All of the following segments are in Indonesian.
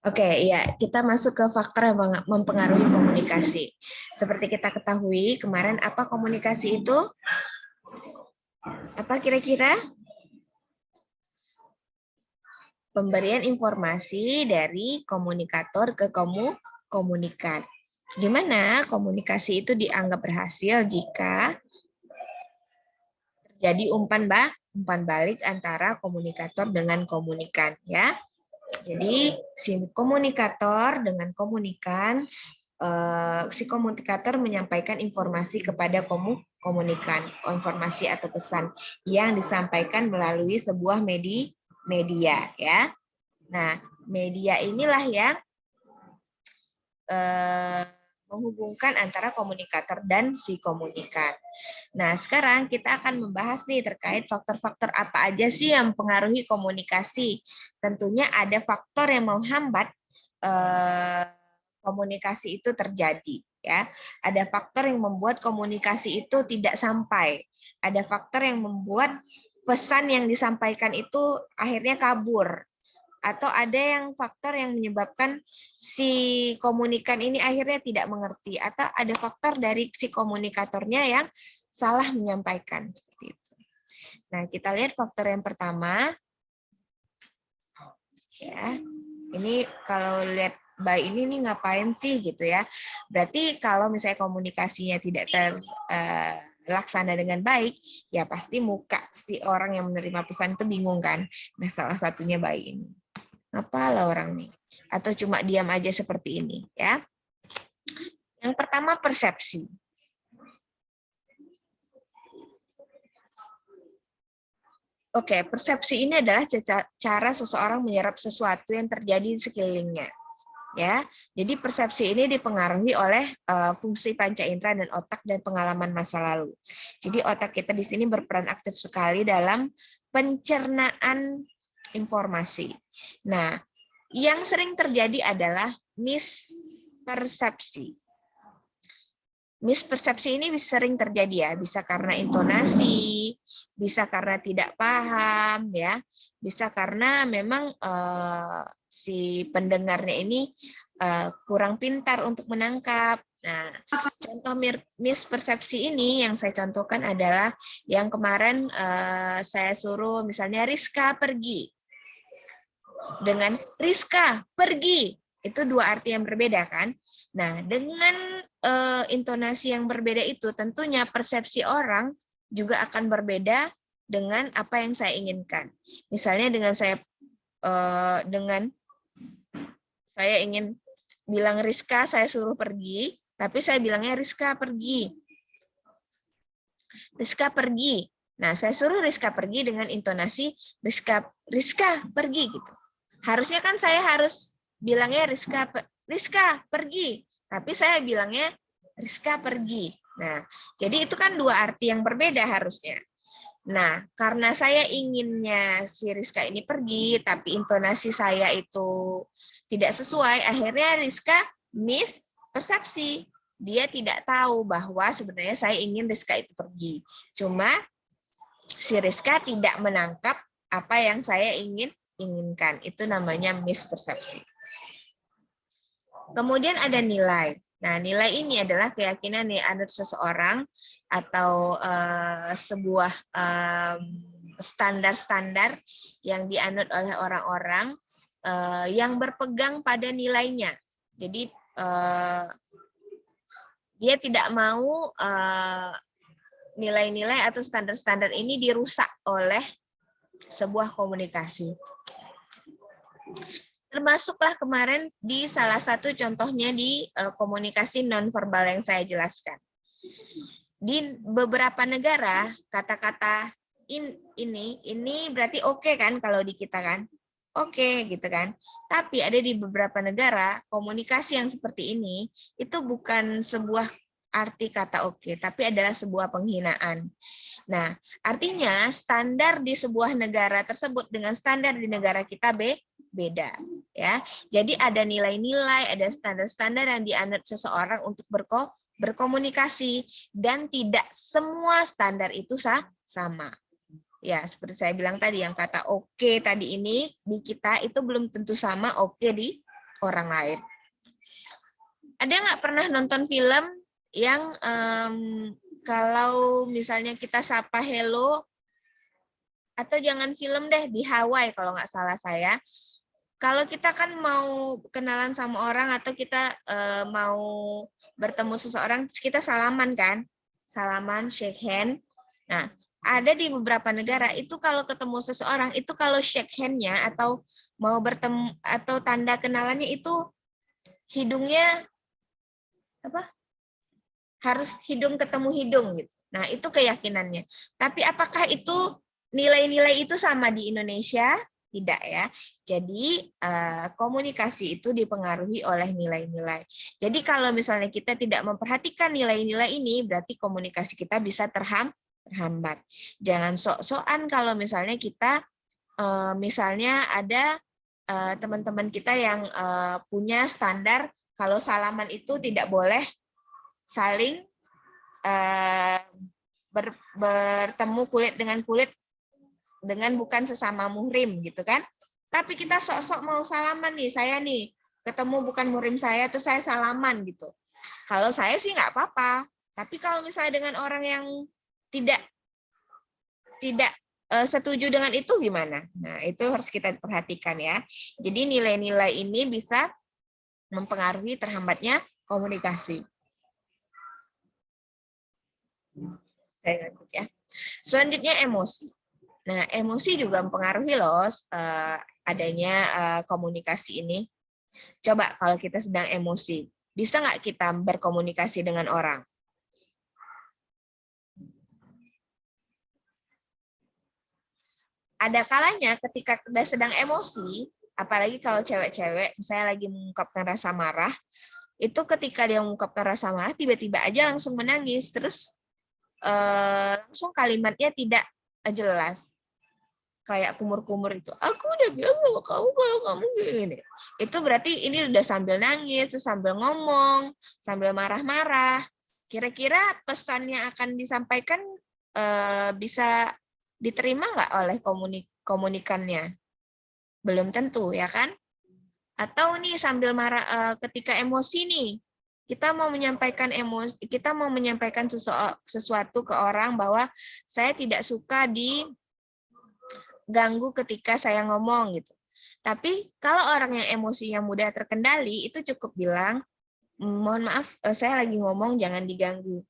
Oke, ya, kita masuk ke faktor yang mempengaruhi komunikasi. Seperti kita ketahui, kemarin apa komunikasi itu? Apa kira-kira? Pemberian informasi dari komunikator ke komunikan. Di mana komunikasi itu dianggap berhasil jika terjadi umpan balik antara komunikator dengan komunikan, ya. Jadi si komunikator dengan komunikan, si komunikator menyampaikan informasi kepada komunikan, informasi atau pesan yang disampaikan melalui sebuah media, ya. Nah, media inilah yang menghubungkan antara komunikator dan si komunikan. Nah, sekarang kita akan membahas nih terkait faktor-faktor apa aja sih yang mempengaruhi komunikasi. Tentunya ada faktor yang menghambat komunikasi itu terjadi, ya. Ada faktor yang membuat komunikasi itu tidak sampai. Ada faktor yang membuat pesan yang disampaikan itu akhirnya kabur. Atau ada yang faktor yang menyebabkan si komunikan ini akhirnya tidak mengerti, atau ada faktor dari si komunikatornya yang salah menyampaikan, seperti itu. Nah, kita lihat faktor yang pertama, ya. Ini kalau lihat baik ini nih ngapain sih gitu ya. Berarti kalau misalnya komunikasinya tidak terlaksana dengan baik, ya pasti muka si orang yang menerima pesan itu bingung kan. Nah, salah satunya baik ini. Apalah orang nih, atau cuma diam aja seperti ini, ya. Yang pertama, persepsi. Oke, persepsi ini adalah cara seseorang menyerap sesuatu yang terjadi di sekelilingnya, ya. Jadi persepsi ini dipengaruhi oleh fungsi panca indera dan otak dan pengalaman masa lalu. Jadi otak kita di sini berperan aktif sekali dalam pencernaan informasi. Nah, yang sering terjadi adalah mispersepsi. Mispersepsi ini sering terjadi ya, bisa karena intonasi, bisa karena tidak paham ya, bisa karena memang si pendengarnya ini kurang pintar untuk menangkap. Nah, contoh mispersepsi ini yang saya contohkan adalah yang kemarin saya suruh misalnya Rizka pergi. Dengan Rizka pergi, itu dua arti yang berbeda kan. Nah, dengan intonasi yang berbeda itu tentunya persepsi orang juga akan berbeda dengan apa yang saya inginkan. Misalnya dengan saya ingin bilang Rizka, saya suruh pergi, tapi saya bilangnya Rizka pergi. Rizka pergi. Nah, saya suruh Rizka pergi dengan intonasi Rizka pergi gitu. Harusnya kan saya harus bilangnya Rizka pergi, tapi saya bilangnya Rizka pergi. Nah, jadi itu kan dua arti yang berbeda harusnya. Nah, karena saya inginnya si Rizka ini pergi, tapi intonasi saya itu tidak sesuai, akhirnya Rizka mispersepsi. Dia tidak tahu bahwa sebenarnya saya ingin Rizka itu pergi. Cuma si Rizka tidak menangkap apa yang saya inginkan. Itu namanya mispersepsi. Kemudian ada nilai. Nah, nilai ini adalah keyakinan yang anut seseorang atau sebuah standar-standar yang dianut oleh orang-orang yang berpegang pada nilainya. Jadi dia tidak mau nilai-nilai atau standar-standar ini dirusak oleh sebuah komunikasi. Termasuklah kemarin di salah satu contohnya di komunikasi nonverbal yang saya jelaskan. Di beberapa negara, kata-kata ini berarti oke kan kalau di kita kan? Oke gitu kan. Tapi ada di beberapa negara, komunikasi yang seperti ini itu bukan sebuah arti kata oke, tapi adalah sebuah penghinaan. Nah, artinya standar di sebuah negara tersebut dengan standar di negara kita beda, ya. Jadi ada nilai-nilai, ada standar-standar yang dianut seseorang untuk berkomunikasi dan tidak semua standar itu sama. Ya, seperti saya bilang tadi, yang kata oke tadi ini di kita itu belum tentu sama oke di orang lain. Ada nggak pernah nonton film yang kalau misalnya kita sapa hello, atau jangan film deh, di Hawaii kalau nggak salah saya, kalau kita kan mau kenalan sama orang atau kita mau bertemu seseorang, kita salaman kan, salaman, shake hand. Nah, ada di beberapa negara itu kalau ketemu seseorang itu kalau shake hand-nya atau mau bertemu atau tanda kenalannya itu hidungnya apa? Harus hidung ketemu hidung gitu. Nah, itu keyakinannya. Tapi apakah itu nilai-nilai itu sama di Indonesia? Tidak ya. Jadi komunikasi itu dipengaruhi oleh nilai-nilai. Jadi kalau misalnya kita tidak memperhatikan nilai-nilai ini, berarti komunikasi kita bisa terhambat. Jangan sok-sokan kalau misalnya kita misalnya ada teman-teman kita yang punya standar kalau salaman itu tidak boleh saling bertemu kulit dengan kulit dengan bukan sesama muhrim gitu kan. Tapi kita sok-sok mau salaman nih, saya nih ketemu bukan muhrim saya terus saya salaman gitu. Kalau saya sih nggak apa-apa. Tapi kalau misalnya dengan orang yang tidak setuju dengan itu gimana? Nah, itu harus kita perhatikan ya. Jadi nilai-nilai ini bisa mempengaruhi terhambatnya komunikasi. Saya lanjut ya. Selanjutnya emosi. Nah, emosi juga mempengaruhi loh adanya komunikasi ini. Coba kalau kita sedang emosi, bisa nggak kita berkomunikasi dengan orang? Ada kalanya ketika kita sedang emosi, apalagi kalau cewek-cewek, misalnya lagi mengungkapkan rasa marah, itu ketika dia mengungkapkan rasa marah, tiba-tiba aja langsung menangis, terus langsung kalimatnya tidak jelas. Kayak kumur-kumur itu, aku udah bilang sama kamu kalau kamu gini. Itu berarti ini udah sambil nangis, terus sambil ngomong, sambil marah-marah. Kira-kira pesan yang akan disampaikan bisa diterima nggak oleh komunikannya? Belum tentu, ya kan? Atau nih sambil marah ketika emosi nih, kita mau menyampaikan emosi, kita mau menyampaikan sesuatu ke orang bahwa saya tidak suka diganggu ketika saya ngomong gitu. Tapi kalau orang yang emosinya mudah terkendali, itu cukup bilang, mohon maaf, saya lagi ngomong, jangan diganggu.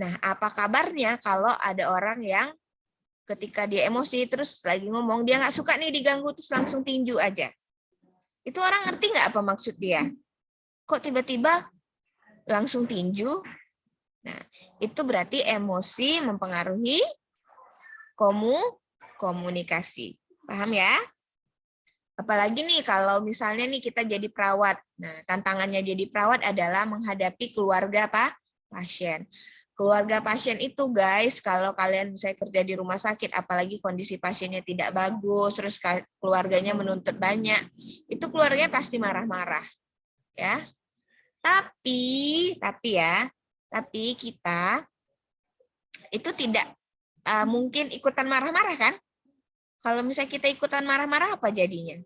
Nah, apa kabarnya kalau ada orang yang ketika dia emosi terus lagi ngomong, dia nggak suka nih diganggu, terus langsung tinju aja. Itu orang ngerti nggak apa maksud dia? Kok tiba-tiba langsung tinju? Nah, itu berarti emosi mempengaruhi komunikasi. Paham ya? Apalagi nih kalau misalnya nih kita jadi perawat. Nah, tantangannya jadi perawat adalah menghadapi keluarga pasien. Keluarga pasien itu guys, kalau kalian misalnya kerja di rumah sakit, apalagi kondisi pasiennya tidak bagus, terus keluarganya menuntut banyak, itu keluarganya pasti marah-marah, ya. Tapi kita itu tidak mungkin ikutan marah-marah kan? Kalau misalnya kita ikutan marah-marah apa jadinya?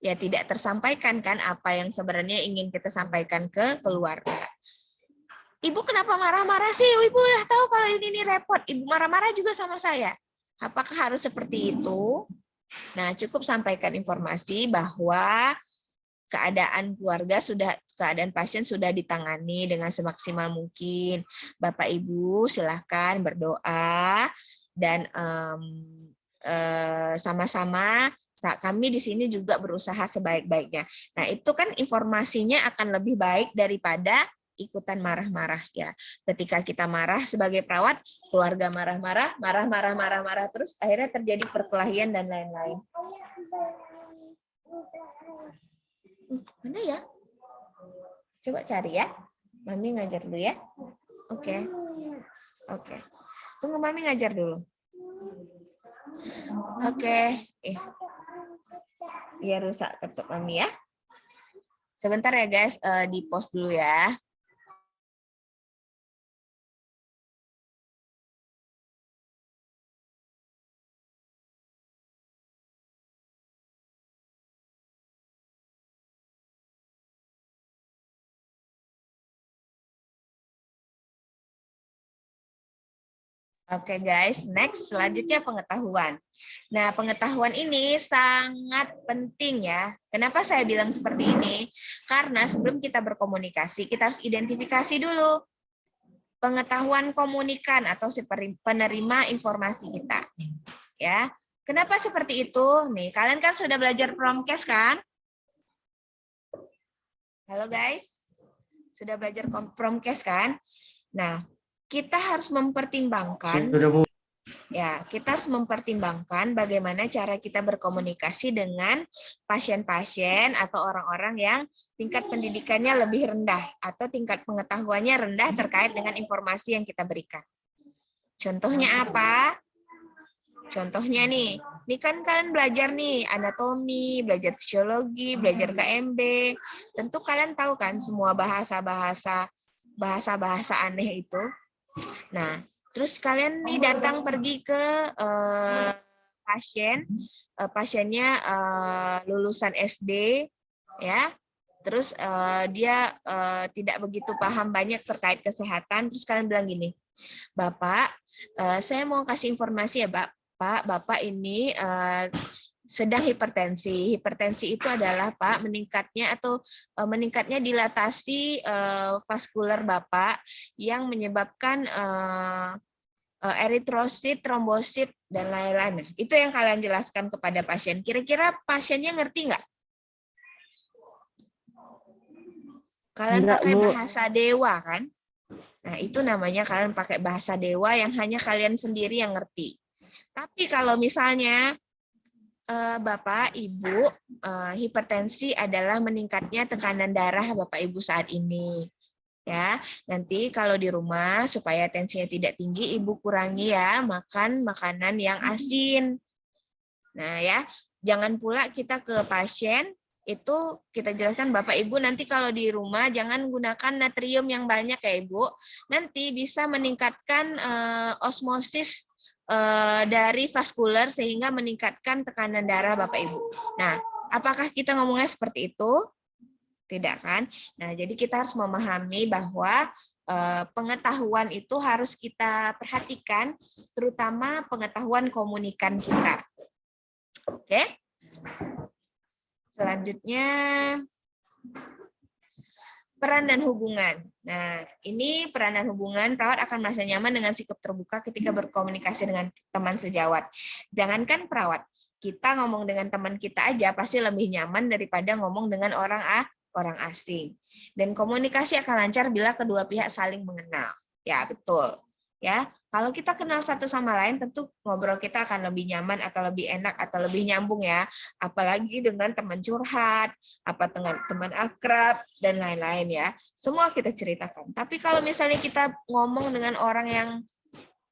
Ya tidak tersampaikan kan apa yang sebenarnya ingin kita sampaikan ke keluarga. Ibu kenapa marah-marah sih? Ibu udah tahu kalau ini repot. Ibu marah-marah juga sama saya. Apakah harus seperti itu? Nah, cukup sampaikan informasi bahwa keadaan pasien sudah ditangani dengan semaksimal mungkin. Bapak Ibu silahkan berdoa dan sama-sama kami di sini juga berusaha sebaik-baiknya. Nah, itu kan informasinya akan lebih baik daripada ikutan marah-marah ya. Ketika kita marah sebagai perawat, keluarga marah-marah terus akhirnya terjadi perkelahian dan lain-lain. Mana ya? Coba cari ya. Mami ngajar dulu ya. Oke. Oke. Tunggu Mami ngajar dulu. Oke. Biar rusak ketuk Mami ya. Sebentar ya guys, di post dulu ya. Oke guys, next selanjutnya pengetahuan. Nah, pengetahuan ini sangat penting ya. Kenapa saya bilang seperti ini? Karena sebelum kita berkomunikasi, kita harus identifikasi dulu pengetahuan komunikan atau si penerima informasi kita. Ya. Kenapa seperti itu? Nih, kalian kan sudah belajar promkes kan? Halo guys. Sudah belajar promkes kan? Nah, kita harus mempertimbangkan kita harus mempertimbangkan bagaimana cara kita berkomunikasi dengan pasien-pasien atau orang-orang yang tingkat pendidikannya lebih rendah atau tingkat pengetahuannya rendah terkait dengan informasi yang kita berikan. Contohnya apa? Contohnya nih, ini kan kalian belajar nih anatomi, belajar fisiologi, belajar KMB. Tentu kalian tahu kan semua bahasa-bahasa aneh itu. Nah, terus kalian nih datang pergi ke pasiennya lulusan SD, ya. Terus dia tidak begitu paham banyak terkait kesehatan. Terus kalian bilang gini, Bapak, saya mau kasih informasi ya, Bapak ini sedang hipertensi. Hipertensi itu adalah Pak meningkatnya dilatasi vaskular Bapak yang menyebabkan eritrosit, trombosit dan lain-lain. Itu yang kalian jelaskan kepada pasien. Kira-kira pasiennya ngerti nggak? Kalian pakai bahasa dewa kan? Nah, itu namanya kalian pakai bahasa dewa yang hanya kalian sendiri yang ngerti. Tapi kalau misalnya Bapak, Ibu, hipertensi adalah meningkatnya tekanan darah Bapak Ibu saat ini. Ya, nanti kalau di rumah supaya tensinya tidak tinggi, Ibu kurangi ya makan makanan yang asin. Nah ya, jangan pula kita ke pasien itu kita jelaskan Bapak Ibu nanti kalau di rumah jangan gunakan natrium yang banyak ya Ibu. Nanti bisa meningkatkan osmosis dari vaskular sehingga meningkatkan tekanan darah Bapak Ibu. Nah, apakah kita ngomongnya seperti itu? Tidak kan? Nah, jadi kita harus memahami bahwa pengetahuan itu harus kita perhatikan, terutama pengetahuan komunikan kita. Oke? Selanjutnya, peran dan hubungan. Nah, ini peran dan hubungan, perawat akan merasa nyaman dengan sikap terbuka ketika berkomunikasi dengan teman sejawat. Jangankan perawat, kita ngomong dengan teman kita aja pasti lebih nyaman daripada ngomong dengan orang asing. Dan komunikasi akan lancar bila kedua pihak saling mengenal. Ya, betul. Ya, kalau kita kenal satu sama lain, tentu ngobrol kita akan lebih nyaman atau lebih enak atau lebih nyambung ya. Apalagi dengan teman curhat, dengan teman akrab dan lain-lain ya. Semua kita ceritakan. Tapi kalau misalnya kita ngomong dengan orang yang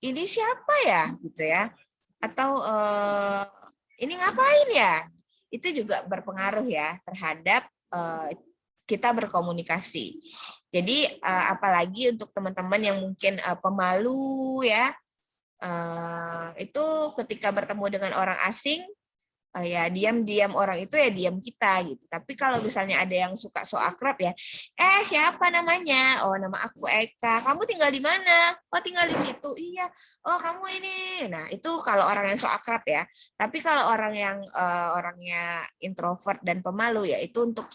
ini siapa ya, gitu ya, atau ini ngapain ya, itu juga berpengaruh ya terhadap kita berkomunikasi. Jadi apalagi untuk teman-teman yang mungkin pemalu ya, itu ketika bertemu dengan orang asing, ya diam-diam orang itu ya diam kita gitu. Tapi kalau misalnya ada yang suka so akrab ya, siapa namanya? Oh, nama aku Eka. Kamu tinggal di mana? Oh, tinggal di situ. Iya. Oh, kamu ini. Nah, itu kalau orang yang so akrab ya. Tapi kalau orang yang orangnya introvert dan pemalu ya itu untuk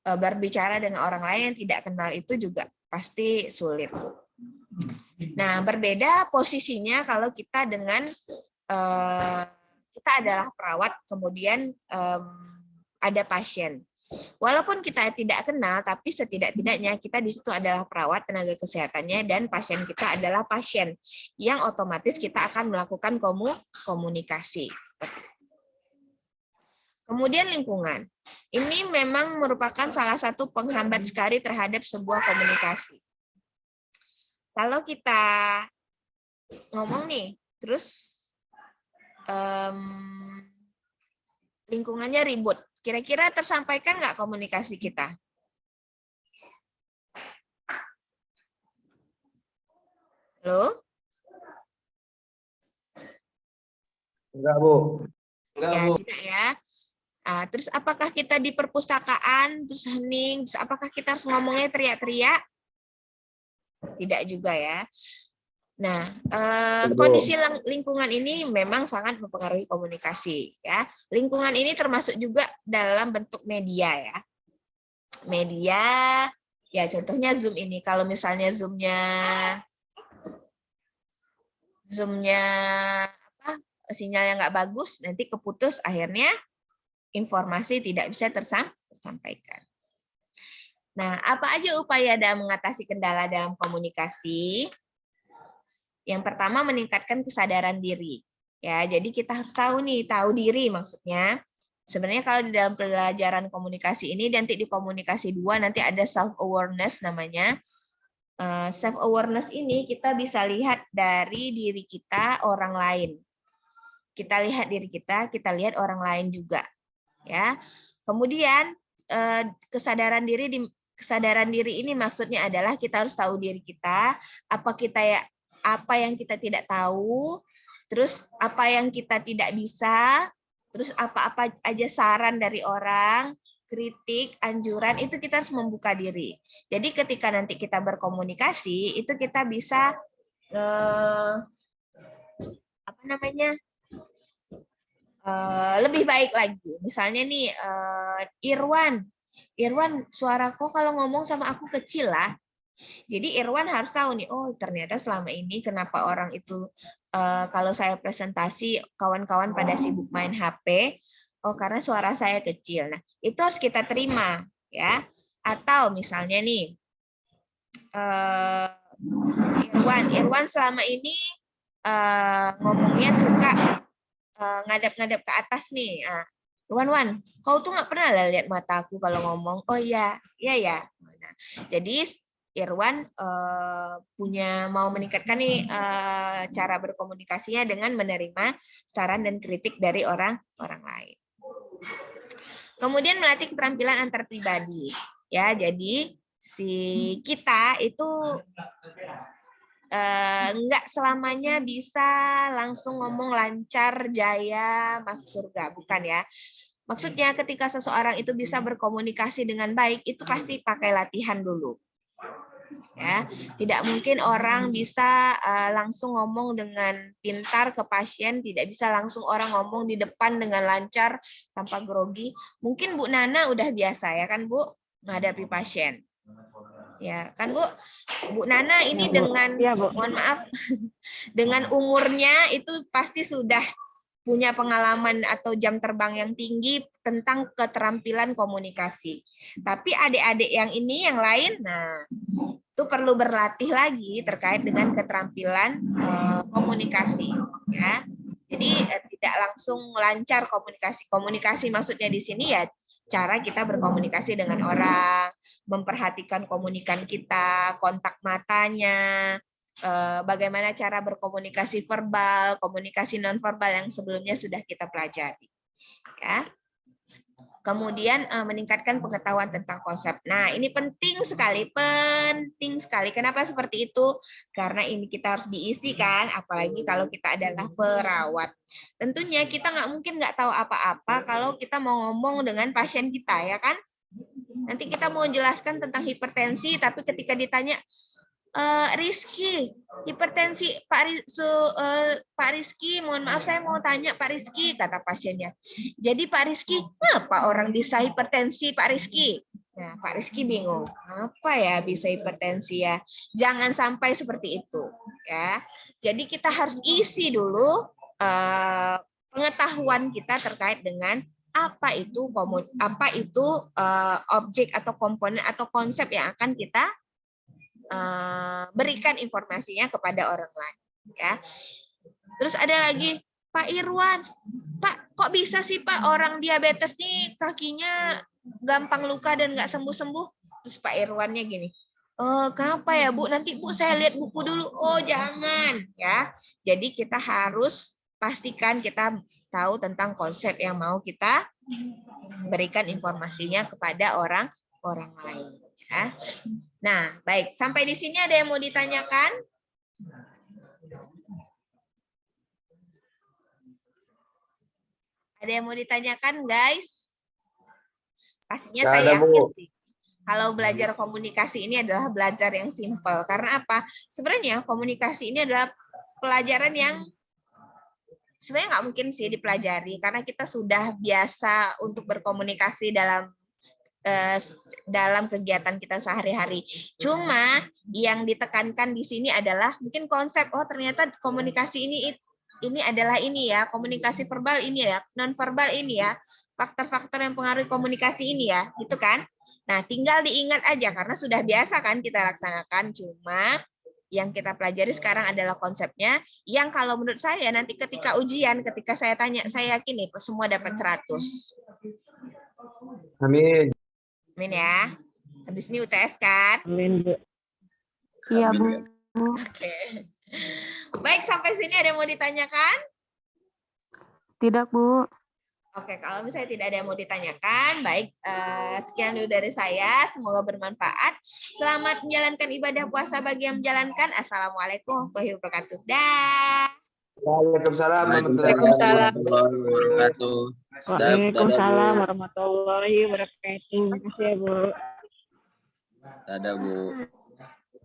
berbicara dengan orang lain yang tidak kenal itu juga pasti sulit. Nah, berbeda posisinya kalau kita dengan kita adalah perawat, kemudian ada pasien. Walaupun kita tidak kenal, tapi setidak-tidaknya kita di situ adalah perawat, tenaga kesehatannya, dan pasien kita adalah pasien, yang otomatis kita akan melakukan komunikasi. Kemudian lingkungan. Ini memang merupakan salah satu penghambat sekali terhadap sebuah komunikasi. Kalau kita ngomong nih, terus lingkungannya ribut. Kira-kira tersampaikan nggak komunikasi kita? Halo? Enggak, Bu. Enggak, ya, Bu. Tidak ya. Terus apakah kita di perpustakaan, terus hening, terus apakah kita harus ngomongnya teriak-teriak? Tidak juga ya. Nah, Bu. kondisi lingkungan ini memang sangat mempengaruhi komunikasi, ya. Lingkungan ini termasuk juga dalam bentuk media, ya. Media, ya contohnya Zoom ini. Kalau misalnya Zoom-nya apa, sinyalnya nggak bagus, nanti keputus, akhirnya informasi tidak bisa tersampaikan. Nah, apa aja upaya dalam mengatasi kendala dalam komunikasi? Yang pertama, meningkatkan kesadaran diri. Ya, jadi kita harus tahu nih, tahu diri maksudnya. Sebenarnya kalau di dalam pelajaran komunikasi ini, nanti di komunikasi 2 nanti ada self awareness namanya. Self awareness ini kita bisa lihat dari diri kita, orang lain. Kita lihat diri kita lihat orang lain juga. Ya. Kemudian kesadaran diri ini maksudnya adalah kita harus tahu diri kita, apa yang kita tidak tahu, terus apa yang kita tidak bisa, terus apa-apa aja saran dari orang, kritik, anjuran, itu kita harus membuka diri. Jadi ketika nanti kita berkomunikasi, itu kita bisa apa namanya? Lebih baik lagi. Misalnya nih, Irwan, suara kok kalau ngomong sama aku kecil lah. Jadi Irwan harus tahu nih, oh ternyata selama ini kenapa orang itu kalau saya presentasi kawan-kawan pada sibuk main HP, oh karena suara saya kecil. Nah, itu harus kita terima, ya. Atau misalnya nih, Irwan selama ini ngomongnya suka ngadap-ngadap ke atas nih. Wan, kau tuh nggak pernah lah lihat mata aku kalau ngomong. Oh iya, iya ya. Nah, jadi Irwan mau meningkatkan nih cara berkomunikasinya dengan menerima saran dan kritik dari orang lain. Kemudian melatih keterampilan antar pribadi. Ya, jadi si kita itu nggak selamanya bisa langsung ngomong lancar jaya masuk surga, bukan ya. Maksudnya ketika seseorang itu bisa berkomunikasi dengan baik, itu pasti pakai latihan dulu. Ya, tidak mungkin orang bisa langsung ngomong dengan pintar ke pasien, tidak bisa langsung orang ngomong di depan dengan lancar tanpa grogi. Mungkin Bu Nana udah biasa ya kan Bu menghadapi pasien. Ya kan Bu Nana ini dengan mohon maaf dengan umurnya itu pasti sudah punya pengalaman atau jam terbang yang tinggi tentang keterampilan komunikasi. Tapi adik-adik yang ini yang lain, nah itu perlu berlatih lagi terkait dengan keterampilan komunikasi. Ya, jadi tidak langsung lancar komunikasi. Komunikasi maksudnya di sini ya cara kita berkomunikasi dengan orang, memperhatikan komunikan kita, kontak matanya, bagaimana cara berkomunikasi verbal, komunikasi nonverbal yang sebelumnya sudah kita pelajari. Ya. Kemudian meningkatkan pengetahuan tentang konsep. Nah, ini penting sekali. Kenapa seperti itu? Karena ini kita harus diisi kan, apalagi kalau kita adalah perawat. Tentunya kita nggak tahu apa-apa kalau kita mau ngomong dengan pasien kita, ya kan? Nanti kita mau jelaskan tentang hipertensi, tapi ketika ditanya, Rizky, hipertensi Pak Rizky, mohon maaf saya mau tanya Pak Rizky, kata pasiennya. Jadi Pak Rizky, kenapa orang bisa hipertensi Pak Rizky? Nah, Pak Rizky bingung, apa ya bisa hipertensi ya? Jangan sampai seperti itu, ya. Jadi kita harus isi dulu pengetahuan kita terkait dengan apa itu objek atau komponen atau konsep yang akan kita berikan informasinya kepada orang lain, ya. Terus ada lagi Pak Irwan, Pak kok bisa sih Pak orang diabetes nih kakinya gampang luka dan nggak sembuh-sembuh? Terus Pak Irwannya gini, kenapa ya Bu? Nanti Bu saya lihat buku dulu. Oh jangan ya. Jadi kita harus pastikan kita tahu tentang konsep yang mau kita berikan informasinya kepada orang lain. Ya. Nah, baik. Sampai di sini ada yang mau ditanyakan? Ada yang mau ditanyakan, guys? Pastinya saya yakin sih. Kalau belajar komunikasi ini adalah belajar yang simple. Karena apa? Sebenarnya komunikasi ini adalah pelajaran yang sebenarnya nggak mungkin sih dipelajari karena kita sudah biasa untuk berkomunikasi dalam kegiatan kita sehari-hari. Cuma yang ditekankan di sini adalah mungkin konsep, oh ternyata komunikasi ini adalah ini ya, komunikasi verbal ini ya, non verbal ini ya, faktor-faktor yang mempengaruhi komunikasi ini ya, gitu kan? Nah, tinggal diingat aja karena sudah biasa kan kita laksanakan. Cuma yang kita pelajari sekarang adalah konsepnya, yang kalau menurut saya nanti ketika ujian, ketika saya tanya, saya yakin nih semua dapat 100. Amin. Amin ya. Habis ini UTS kan? Amin, Bu. Iya, Bu. Oke. Baik, sampai sini ada yang mau ditanyakan? Tidak, Bu. Oke, kalau misalnya tidak ada yang mau ditanyakan, baik, sekian dulu dari saya. Semoga bermanfaat. Selamat menjalankan ibadah puasa bagi yang menjalankan. Assalamualaikum warahmatullahi wabarakatuh. Dah. Waalaikumsalam Waalaikumsalam. warahmatullahi wabarakatuh. Waalaikumsalam warahmatullahi wabarakatuh. Terima kasih ya, Bu. Dadah, Bu.